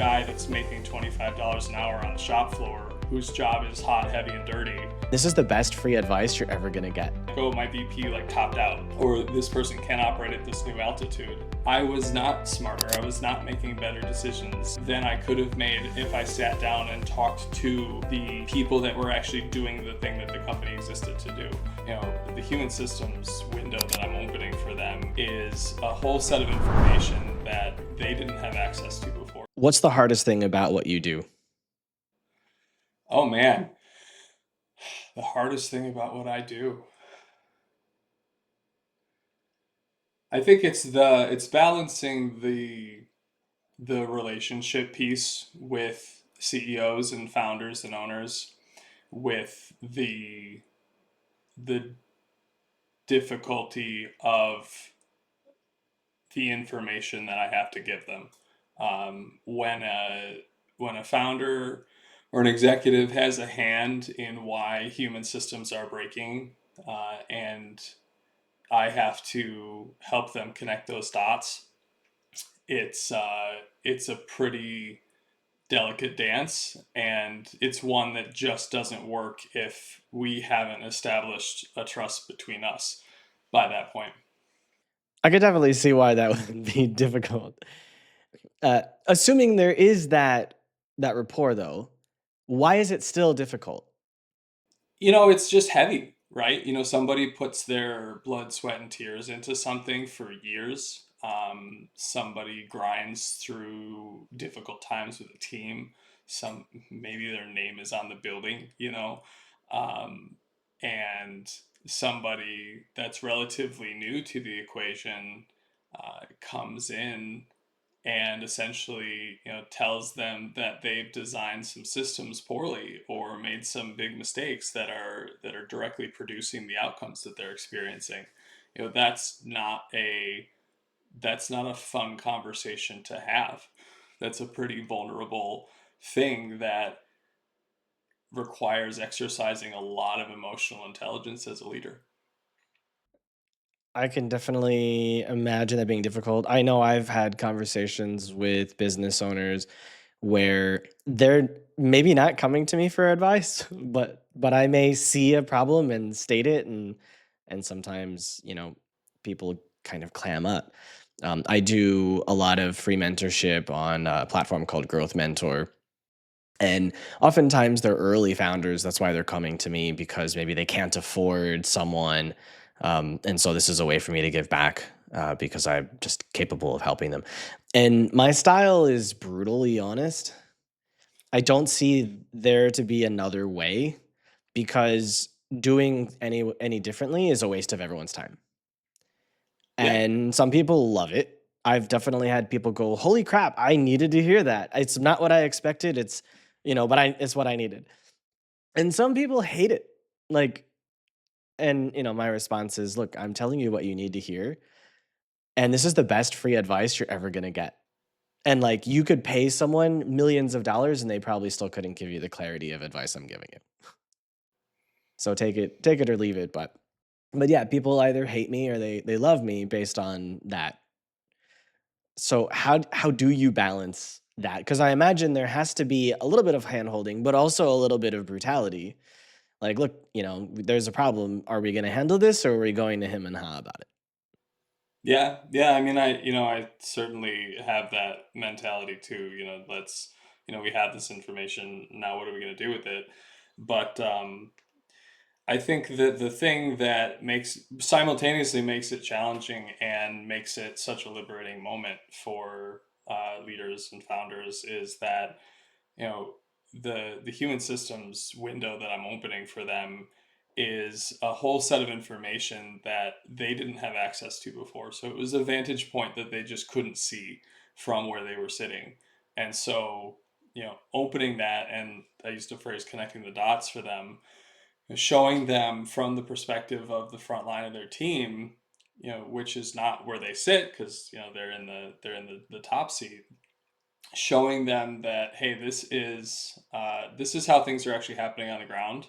guy that's making $25 an hour on the shop floor, whose job is hot, heavy, and dirty. This is the best free advice you're ever gonna get. Oh, my VP topped out, or this person can't operate at this new altitude. I was not smarter. I was not making better decisions than I could have made if I sat down and talked to the people that were actually doing the thing that the company existed to do. The human systems window that I'm opening for them is a whole set of information that they didn't have access to before. What's the hardest thing about what you do? Oh man, the hardest thing about what I do. I think it's balancing the relationship piece with CEOs and founders and owners with the difficulty of the information that I have to give them. When a founder or an executive has a hand in why human systems are breaking, and I have to help them connect those dots, it's a pretty delicate dance, and it's one that just doesn't work if we haven't established a trust between us by that point. I could definitely see why that would be difficult. Assuming there is that rapport, though, why is it still difficult? It's just heavy, right? Somebody puts their blood, sweat, and tears into something for years. Somebody grinds through difficult times with a team. Maybe their name is on the building. Um, and somebody that's relatively new to the equation comes in and essentially tells them that they've designed some systems poorly or made some big mistakes that are directly producing the outcomes that they're experiencing. That's not a fun conversation to have. That's a pretty vulnerable thing that requires exercising a lot of emotional intelligence as a leader. I can definitely imagine that being difficult. I know I've had conversations with business owners where they're maybe not coming to me for advice, but I may see a problem and state it, and sometimes people kind of clam up. I do a lot of free mentorship on a platform called Growth Mentor, and oftentimes they're early founders. That's why they're coming to me because maybe they can't afford someone. And so this is a way for me to give back because I'm just capable of helping them. And my style is brutally honest. I don't see there to be another way because doing any differently is a waste of everyone's time. Yeah. And some people love it. I've definitely had people go, "Holy crap, I needed to hear that. It's not what I expected. But it's what I needed." And some people hate it. Like, and my response is, "Look, I'm telling you what you need to hear, and this is the best free advice you're ever going to get." And like, you could pay someone millions of dollars and they probably still couldn't give you the clarity of advice I'm giving you. So take it or leave it, but yeah, people either hate me or they love me based on that. So how do you balance that? Because I imagine there has to be a little bit of handholding, but also a little bit of brutality. Like, look, there's a problem. Are we going to handle this, or are we going to him and ha about it? Yeah, yeah. I mean, I certainly have that mentality too. We have this information now. What are we going to do with it? But I think that the thing that simultaneously makes it challenging and makes it such a liberating moment for leaders and founders is that you know the human systems window that I'm opening for them is a whole set of information that they didn't have access to before. So it was a vantage point that they just couldn't see from where they were sitting. And so, opening that, and I used the phrase connecting the dots for them, showing them from the perspective of the front line of their team, which is not where they sit because they're in the top seat, showing them that, hey, this is how things are actually happening on the ground.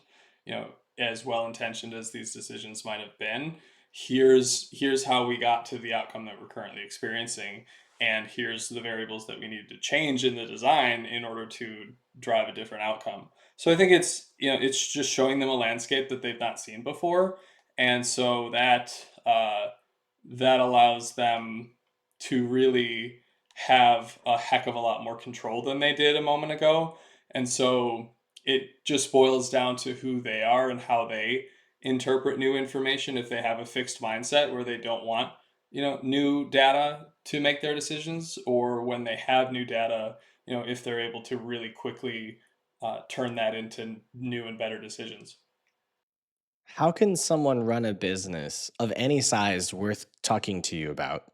As well intentioned as these decisions might have been, here's how we got to the outcome that we're currently experiencing, and here's the variables that we need to change in the design in order to drive a different outcome. So I think it's, it's just showing them a landscape that they've not seen before, and so that allows them to really have a heck of a lot more control than they did a moment ago. And so it just boils down to who they are and how they interpret new information. If they have a fixed mindset where they don't want, new data to make their decisions, or when they have new data, if they're able to really quickly turn that into new and better decisions. How can someone run a business of any size worth talking to you about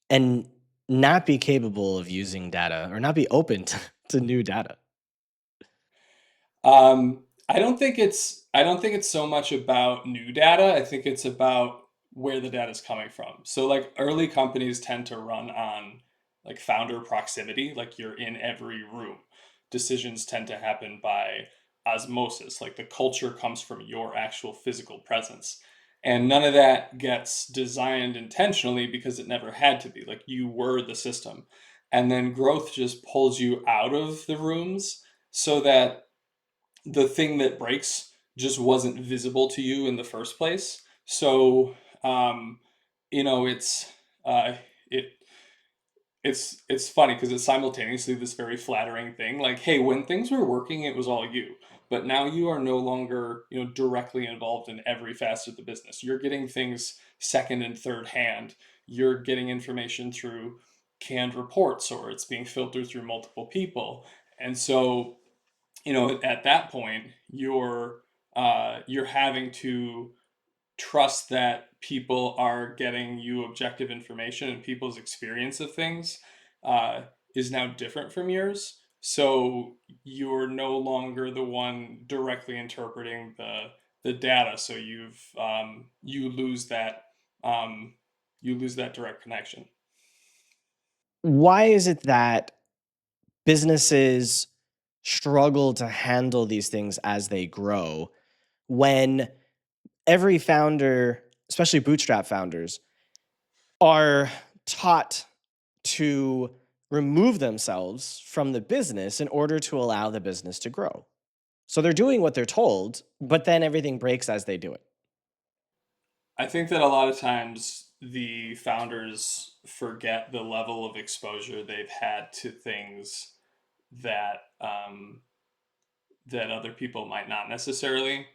and not be capable of using data or not be open to new data? I don't think it's so much about new data. I think it's about where the data is coming from. So like early companies tend to run on like founder proximity, like you're in every room. Decisions tend to happen by osmosis, like the culture comes from your actual physical presence. And none of that gets designed intentionally because it never had to be. Like you were the system. And then growth just pulls you out of the rooms so that the thing that breaks just wasn't visible to you in the first place. So, um, you know, uh, it it's funny because it's simultaneously this very flattering thing. Like, hey, when things were working, it was all you, but now you are no longer, directly involved in every facet of the business. You're getting things second and third hand. You're getting information through canned reports, or it's being filtered through multiple people, and so at that point you're having to trust that people are getting you objective information, and people's experience of things uh, is now different from yours, so you're no longer the one directly interpreting the data, so um, you lose that direct connection. Why is it that businesses struggle to handle these things as they grow when every founder, especially bootstrap founders, are taught to remove themselves from the business in order to allow the business to grow? So they're doing what they're told, but then everything breaks as they do it. I think that a lot of times the founders forget the level of exposure they've had to things that that other people might not necessarily.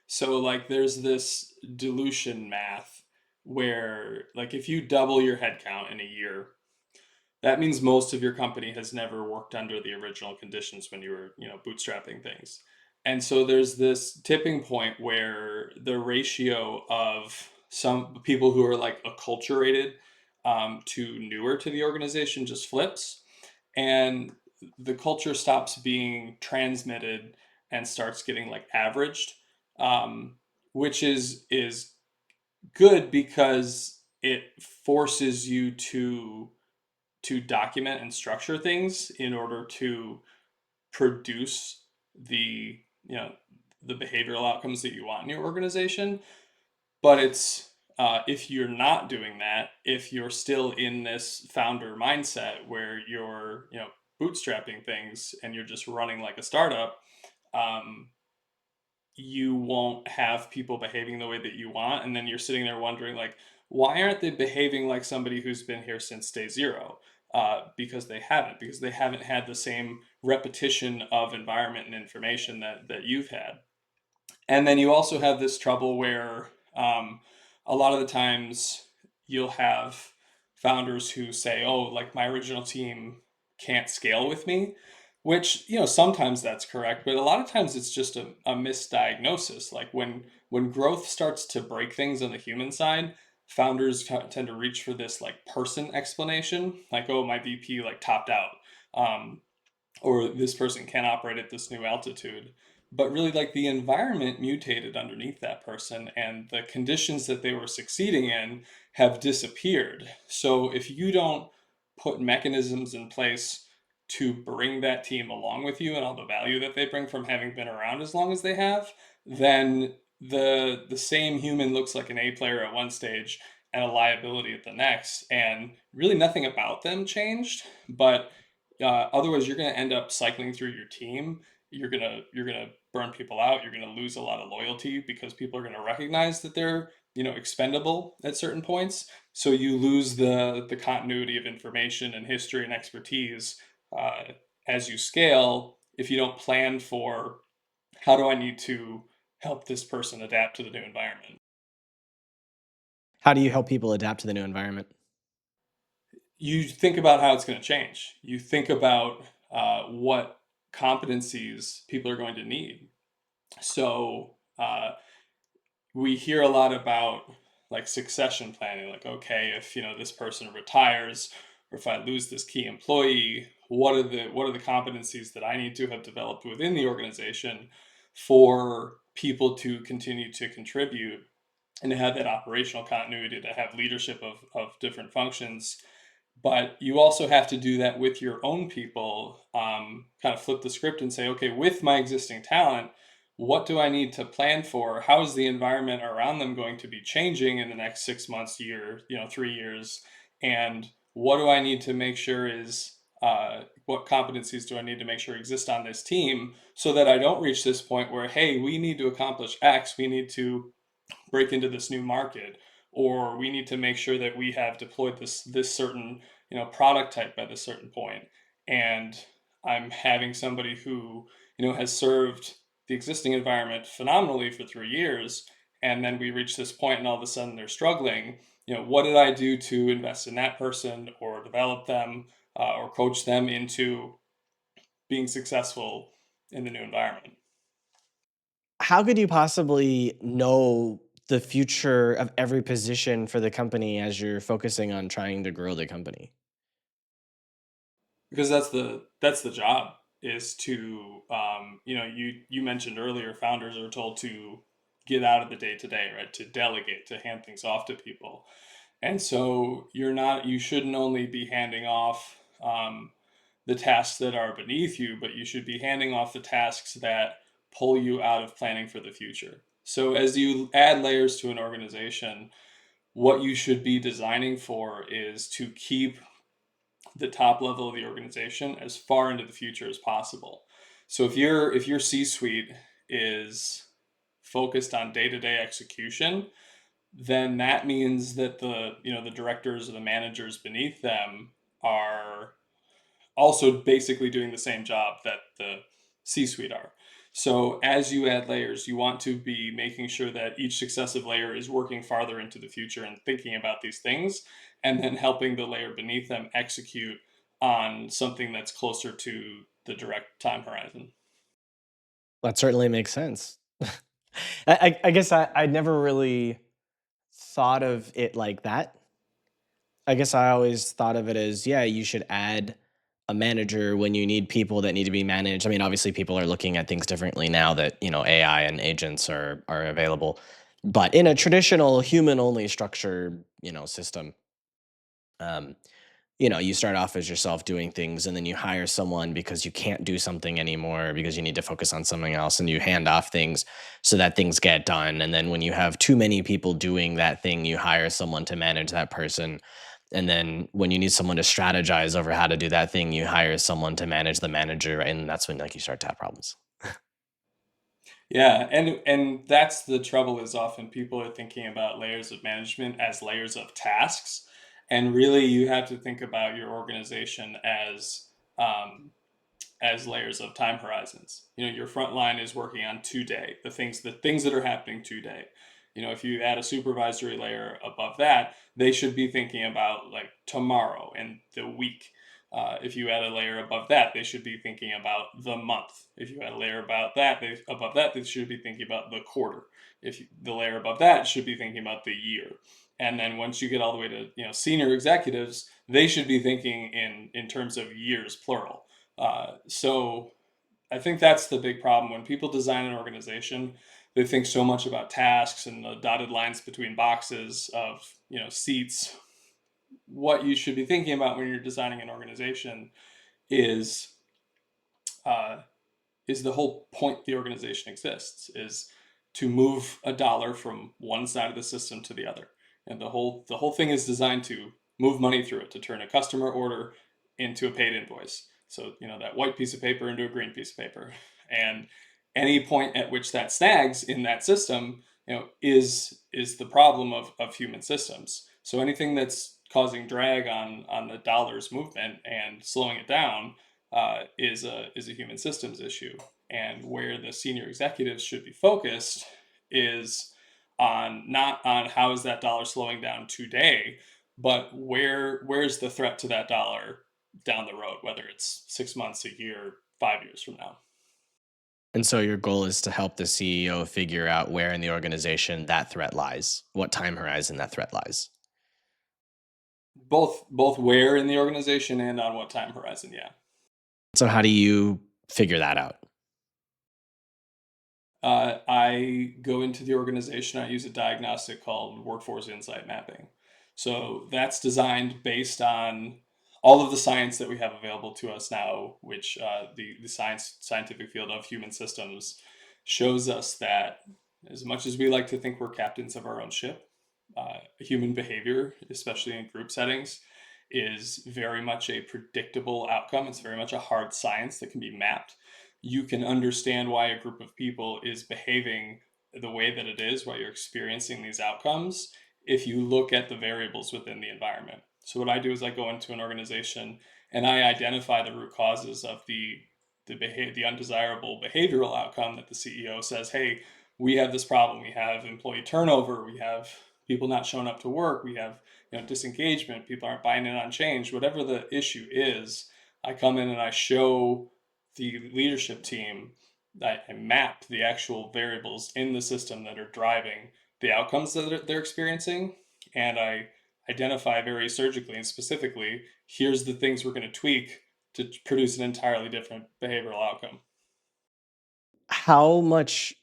So like there's this dilution math where like if you double your headcount in a year, that means most of your company has never worked under the original conditions when you were, bootstrapping things. And so there's this tipping point where the ratio of some people who are like acculturated to newer to the organization just flips, and the culture stops being transmitted and starts getting like averaged, um, which is good because it forces you to document and structure things in order to produce the you know the behavioral outcomes that you want in your organization. But it's if you're not doing that, if you're still in this founder mindset where you're bootstrapping things and you're just running like a startup, um, you won't have people behaving the way that you want, and then you're sitting there wondering like, why aren't they behaving like somebody who's been here since day zero? Because they haven't had the same repetition of environment and information that you've had. And then you also have this trouble where a lot of the times you'll have founders who say, "Oh, like my original team can't scale with me," which sometimes that's correct, but a lot of times it's just a misdiagnosis. Like when growth starts to break things on the human side, founders tend to reach for this like person explanation, like, "Oh, my VP like topped out." Um, or this person can't operate at this new altitude, but really like the environment mutated underneath that person, and the conditions that they were succeeding in have disappeared. So if you don't put mechanisms in place to bring that team along with you and all the value that they bring from having been around as long as they have, then the same human looks like an A player at one stage and a liability at the next, and really nothing about them changed. But otherwise, you're going to end up cycling through your team. You're gonna burn people out. You're gonna lose a lot of loyalty because people are going to recognize that they're expendable at certain points. So you lose the continuity of information and history and expertise as you scale if you don't plan for how do I need to help this person adapt to the new environment. How do you help people adapt to the new environment? You think about how it's going to change. You think about what competencies people are going to need. So we hear a lot about like succession planning. Like, okay, if this person retires, or if I lose this key employee, what are the competencies that I need to have developed within the organization for people to continue to contribute and to have that operational continuity, to have leadership of different functions. But you also have to do that with your own people. Kind of flip the script and say, okay, with my existing talent, what do I need to plan for? How is the environment around them going to be changing in the next 6 months, year, 3 years? And what do I need to make sure is what competencies do I need to make sure exist on this team so that I don't reach this point where, hey, we need to accomplish X, we need to break into this new market, or we need to make sure that we have deployed this certain product type by this certain point. And I'm having somebody who has served the existing environment phenomenally for 3 years, and then we reach this point and all of a sudden they're struggling. What did I do to invest in that person or develop them or coach them into being successful in the new environment? How could you possibly know the future of every position for the company as you're focusing on trying to grow the company? Because that's the job, is to you mentioned earlier, founders are told to get out of the day to day, right, to delegate, to hand things off to people. And so you shouldn't only be handing off the tasks that are beneath you, but you should be handing off the tasks that pull you out of planning for the future. So as you add layers to an organization, what you should be designing for is to keep the top level of the organization as far into the future as possible. So if your C-suite is focused on day-to-day execution, then that means that the directors or the managers beneath them are also basically doing the same job that the C-suite are. So as you add layers, you want to be making sure that each successive layer is working farther into the future and thinking about these things, and then helping the layer beneath them execute on something that's closer to the direct time horizon. That certainly makes sense. I guess I'd never really thought of it like that. I guess I always thought of it as, yeah, you should add a manager when you need people that need to be managed. I mean, obviously people are looking at things differently now that, AI and agents are available. But in a traditional human only structure, system, um, you start off as yourself doing things and then you hire someone because you can't do something anymore because you need to focus on something else and you hand off things so that things get done. And then when you have too many people doing that thing, you hire someone to manage that person. And then when you need someone to strategize over how to do that thing, you hire someone to manage the manager. And that's when like you start to have problems. Yeah, and that's the trouble, is often people are thinking about layers of management as layers of tasks, and really you have to think about your organization um, as layers of time horizons. Your front line is working on today, the things that are happening today. If you add a supervisory layer above that, they should be thinking about like tomorrow and the week. If you add a layer above that, they should be thinking about the month. If you add a layer above that, they should be thinking about the quarter. The layer above that should be thinking about the year. And then once you get all the way to senior executives, they should be thinking in terms of years plural. So I think that's the big problem when people design an organization. They think so much about tasks and the dotted lines between boxes of seats. What you should be thinking about when you're designing an organization is uh, is the whole point the organization exists, is to move a dollar from one side of the system to the other. And the whole thing is designed to move money through it, to turn a customer order into a paid invoice. So, that white piece of paper into a green piece of paper. And any point at which that snags in that system, is the problem of human systems. So anything that's causing drag on the dollar's movement and slowing it down, is a human systems issue. And where the senior executives should be focused is on, not on how is that dollar slowing down today, but where's the threat to that dollar down the road, whether it's 6 months, a year, 5 years from now. And so your goal is to help the CEO figure out where in the organization that threat lies, what time horizon that threat lies. Both where in the organization and on what time horizon, yeah. So how do you figure that out? I go into the organization. I use a diagnostic called workforce insight mapping. So that's designed based on all of the science that we have available to us now, which, the scientific field of human systems shows us that, as much as we like to think we're captains of our own ship, human behavior, especially in group settings, is very much a predictable outcome. It's very much a hard science that can be mapped. You can understand why a group of people is behaving the way that it is, why you're experiencing these outcomes, if you look at the variables within the environment. So what I do is I go into an organization and I identify the root causes of the undesirable behavioral outcome that the CEO says, "Hey, we have this problem. We have employee turnover. We have people not showing up to work. We have, disengagement. People aren't buying in on change." Whatever the issue is, I come in and I show the leadership team that I map the actual variables in the system that are driving the outcomes that they're experiencing, and I identify very surgically and specifically, here's the things we're going to tweak to produce an entirely different behavioral outcome. How much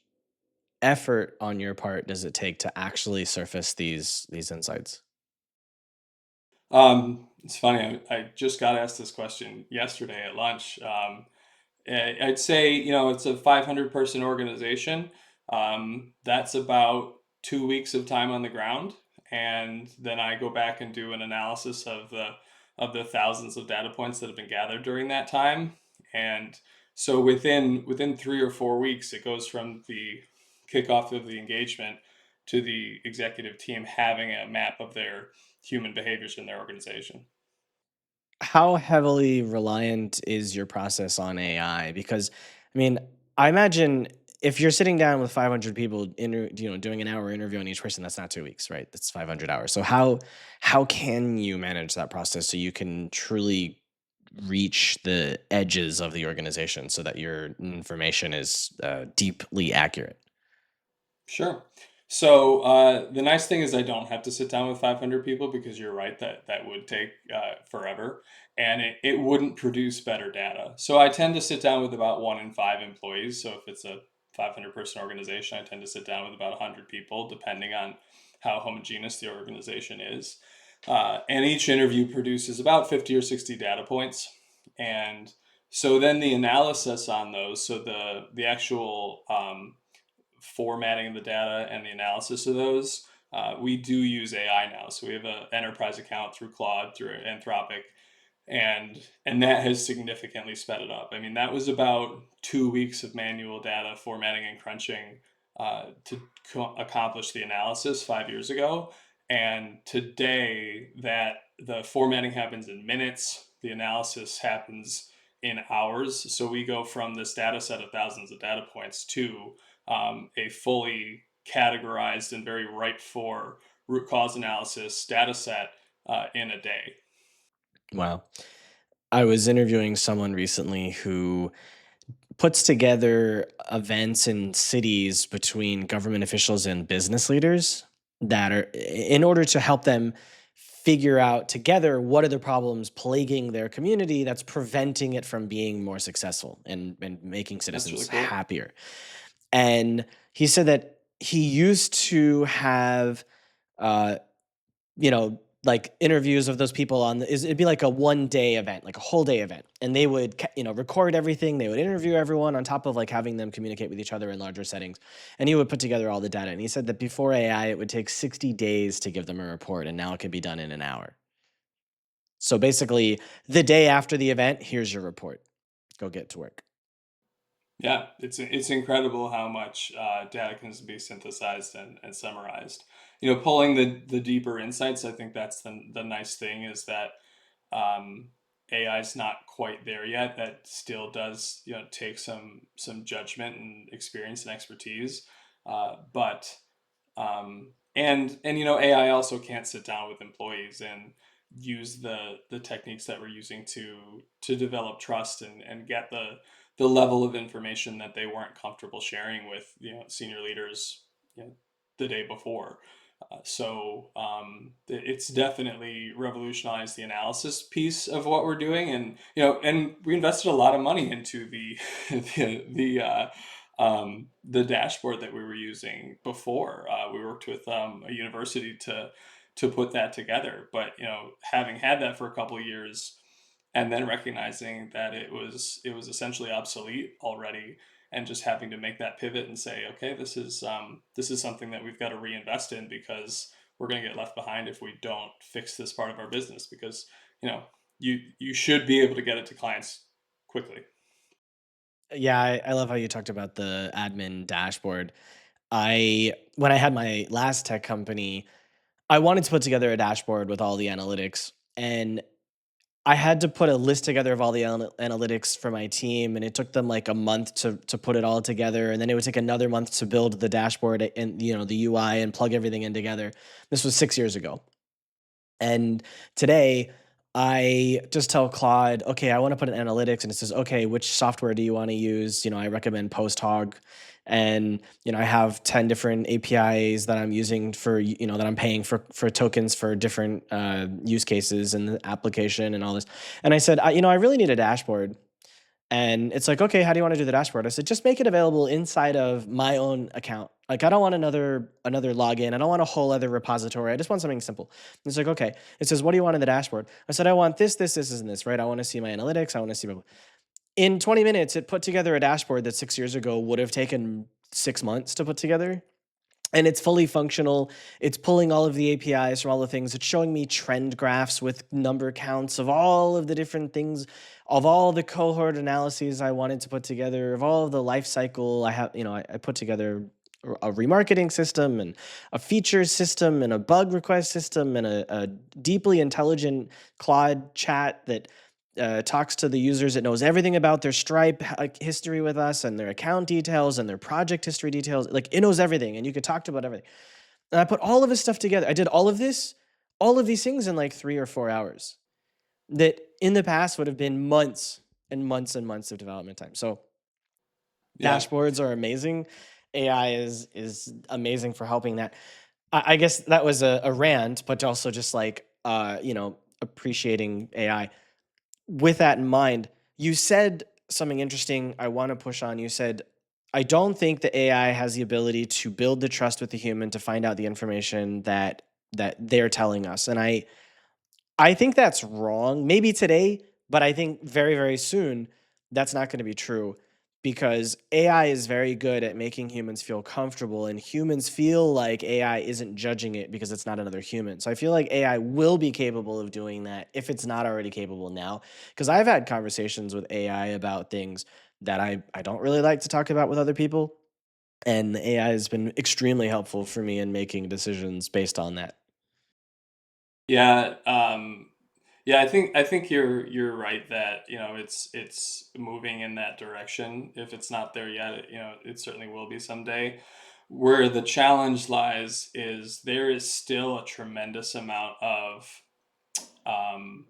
effort on your part does it take to actually surface these insights? It's funny. I just got asked this question yesterday at lunch. I'd say, it's a 500-person organization. That's about 2 weeks of time on the ground, and then I go back and do an analysis of the thousands of data points that have been gathered during that time. And so within 3 or 4 weeks, it goes from the kickoff of the engagement to the executive team having a map of their human behaviors in their organization. How heavily reliant is your process on AI? Because, I mean, I imagine if you're sitting down with 500 people, doing an hour interview on each person, that's not 2 weeks, right? That's 500 hours. So how can you manage that process so you can truly reach the edges of the organization so that your information is deeply accurate? Sure. So, the nice thing is I don't have to sit down with 500 people, because you're right that that would take, forever, and it wouldn't produce better data. So I tend to sit down with about 1 in 5 employees. So if it's a 500-person organization, I tend to sit down with about 100 people, depending on how homogeneous the organization is. And each interview produces about 50 or 60 data points. And so then the analysis on those, so the actual, formatting the data and the analysis of those, we do use AI now. So we have an enterprise account through Claude, through Anthropic, and that has significantly sped it up. I mean, that was about 2 weeks of manual data formatting and crunching, to accomplish the analysis 5 years ago. And today, that the formatting happens in minutes, the analysis happens in hours. So we go from this data set of thousands of data points to, a fully categorized and very ripe for root cause analysis data set, in a day. Wow. I was interviewing someone recently who puts together events in cities between government officials and business leaders that are in order to help them figure out together what are the problems plaguing their community that's preventing it from being more successful and making That's really citizens cool. happier. And he said that he used to have uh, like interviews of those people on the, it'd be like a 1 day event, like a whole day event, and they would record everything. They would interview everyone on top of like having them communicate with each other in larger settings, and he would put together all the data. And he said that before AI, it would take 60 days to give them a report, and now it can be done in an hour. So basically, the day after the event, here's your report. Go get to work. Yeah, it's incredible how much data can be synthesized and summarized. You know, pulling the deeper insights. I think that's the nice thing is that AI is not quite there yet. That still does take some judgment and experience and expertise, but and AI also can't sit down with employees and use the techniques that we're using to develop trust and get the level of information that they weren't comfortable sharing with senior leaders you know, the day before. It's definitely revolutionized the analysis piece of what we're doing, and we invested a lot of money into the the dashboard that we were using before. We worked with a university to put that together, but having had that for a couple of years, and then recognizing that it was essentially obsolete already, and just having to make that pivot and say, okay, this is something that we've got to reinvest in because we're going to get left behind if we don't fix this part of our business. Because you know you should be able to get it to clients quickly. Yeah, I love how you talked about the admin dashboard. I When I had my last tech company, I wanted to put together a dashboard with all the analytics, and I had to put a list together of all the analytics for my team, and it took them like a month to put it all together, and then it would take another month to build the dashboard and the UI and plug everything in together. This was 6 years ago. And today, I just tell Claude, okay, I want to put an analytics, and it says, okay, which software do you want to use? I recommend PostHog, and I have 10 different APIs that I'm using for that I'm paying for tokens for different use cases and the application and all this. And I said, I really need a dashboard. And it's like, okay, how do you want to do the dashboard? I said, just make it available inside of my own account. Like, I don't want another login. I don't want a whole other repository. I just want something simple. And it's like, okay. It says, what do you want in the dashboard? I said, I want this, and this, right? I want to see my analytics. I want to see in 20 minutes, it put together a dashboard that 6 years ago would have taken 6 months to put together, and it's fully functional. It's pulling all of the APIs from all the things. It's showing me trend graphs with number counts of all of the different things, of all the cohort analyses I wanted to put together, of all of the life cycle. I put together a remarketing system and a features system and a bug request system and a deeply intelligent Claude chat that talks to the users. It knows everything about their Stripe history with us and their account details and their project history details. Like, it knows everything, and you could talk to about everything. And I put all of this stuff together. I did all of these things in like 3 or 4 hours. That in the past would have been months and months and months of development time. So Yeah. dashboards are amazing. AI is amazing for helping that. I guess that was a rant, but also just like appreciating AI. With that in mind, you said something interesting I want to push on. You said, I don't think the AI has the ability to build the trust with the human to find out the information that they're telling us. And I think that's wrong. Maybe today, but I think very, very soon that's not going to be true, because AI is very good at making humans feel comfortable, and humans feel like AI isn't judging it because it's not another human. So I feel like AI will be capable of doing that if it's not already capable now. Because I've had conversations with AI about things that I don't really like to talk about with other people. And the AI has been extremely helpful for me in making decisions based on that. Yeah, yeah. I think you're right that it's moving in that direction. If it's not there yet, it certainly will be someday. Where the challenge lies is there is still a tremendous amount of um,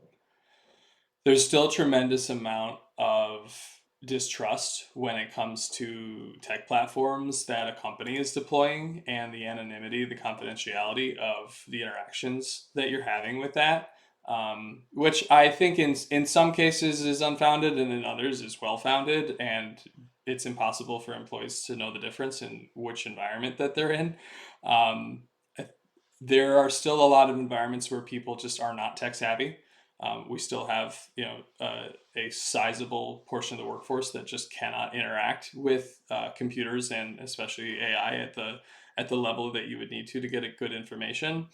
there's still a tremendous amount of distrust when it comes to tech platforms that a company is deploying, and the anonymity, the confidentiality of the interactions that you're having with that, which I think in some cases is unfounded and in others is well founded, and it's impossible for employees to know the difference in which environment that they're in. Um, There are still a lot of environments where people just are not tech savvy. We still have, a sizable portion of the workforce that just cannot interact with computers and especially AI at the level that you would need to get a good information.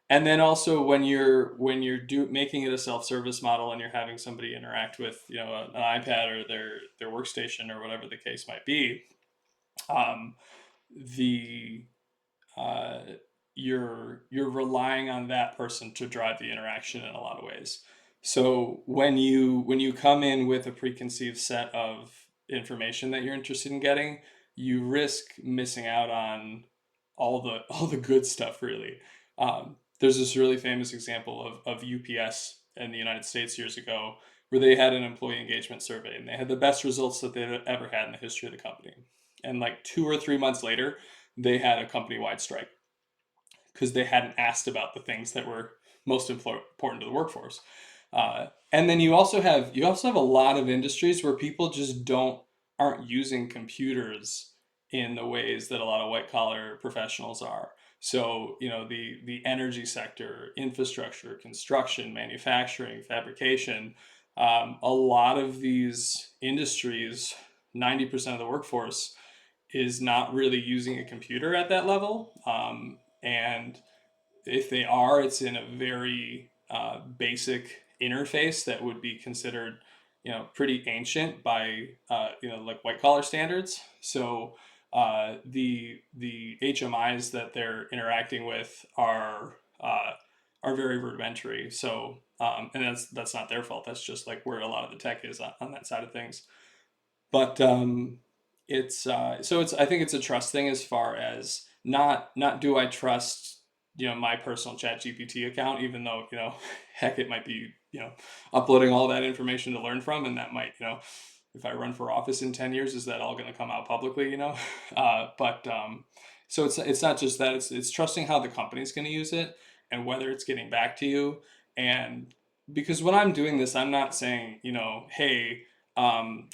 And then also when you're making it a self-service model and you're having somebody interact with an iPad or their workstation or whatever the case might be, um, the uh, you're relying on that person to drive the interaction in a lot of ways. So when you come in with a preconceived set of information that you're interested in getting, you risk missing out on all the good stuff. Really, there's this really famous example of UPS in the United States years ago, where they had an employee engagement survey and they had the best results that they'd ever had in the history of the company. And like 2 or 3 months later, they had a company wide strike because they hadn't asked about the things that were most important to the workforce. And then you also have a lot of industries where people just aren't using computers in the ways that a lot of white collar professionals are. So the energy sector, infrastructure, construction, manufacturing, fabrication, a lot of these industries, 90% of the workforce is not really using a computer at that level. And if they are, it's in a very basic interface that would be considered, pretty ancient by, like white collar standards. So the HMIs that they're interacting with are very rudimentary. So and that's not their fault. That's just like where a lot of the tech is on that side of things. But it's so it's I think it's a trust thing as far as not do I trust my personal chat GPT account, even though heck, it might be uploading all that information to learn from, and that might, if I run for office in 10 years, is that all going to come out publicly, but so it's not just that, it's trusting how the company's going to use it and whether it's getting back to you. And because when I'm doing this, I'm not saying, hey,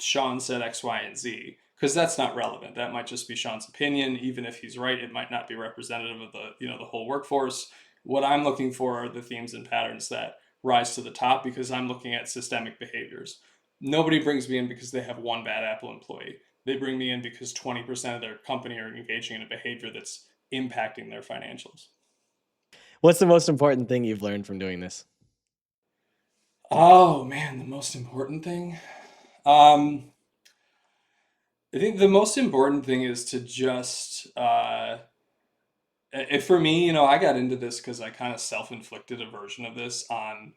Sean said X, Y, and Z, because that's not relevant. That might just be Sean's opinion. Even if he's right, it might not be representative of the whole workforce. What I'm looking for are the themes and patterns that rise to the top, because I'm looking at systemic behaviors. Nobody brings me in because they have one bad Apple employee. They bring me in because 20% of their company are engaging in a behavior that's impacting their financials. What's the most important thing you've learned from doing this? Oh man, the most important thing. Um, I think the most important thing is to just for me, I got into this because I kind of self-inflicted a version of this on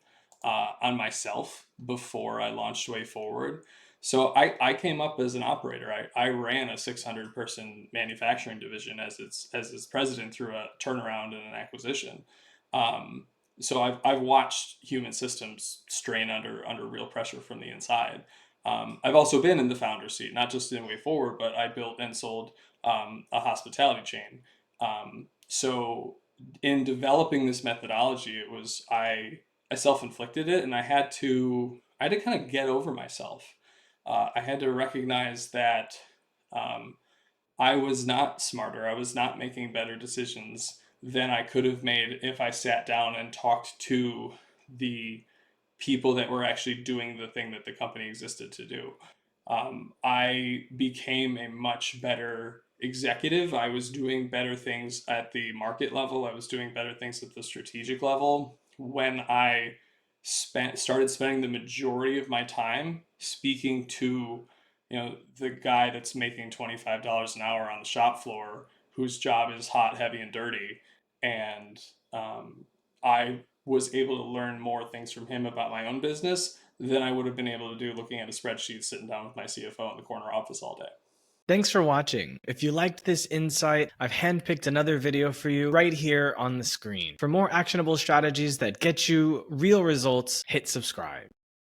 myself before I launched Way Forward. So I came up as an operator. I ran a 600 person manufacturing division as its president through a turnaround and an acquisition. Um, so I've watched human systems strain under real pressure from the inside. I've also been in the founder seat, not just in Way Forward, but I built and sold a hospitality chain. So in developing this methodology, it was I self-inflicted it, and I had to kind of get over myself. I had to recognize that um, I was not smarter. I was not making better decisions than I could have made if I sat down and talked to the people that were actually doing the thing that the company existed to do. I became a much better executive. I was doing better things at the market level. I was doing better things at the strategic level when I started spending the majority of my time speaking to the guy that's making $25 an hour on the shop floor, whose job is hot, heavy, and dirty. And I was able to learn more things from him about my own business than I would have been able to do looking at a spreadsheet sitting down with my CFO in the corner office all day. Thanks for watching. If you liked this insight, I've handpicked another video for you right here on the screen. For more actionable strategies that get you real results, hit subscribe.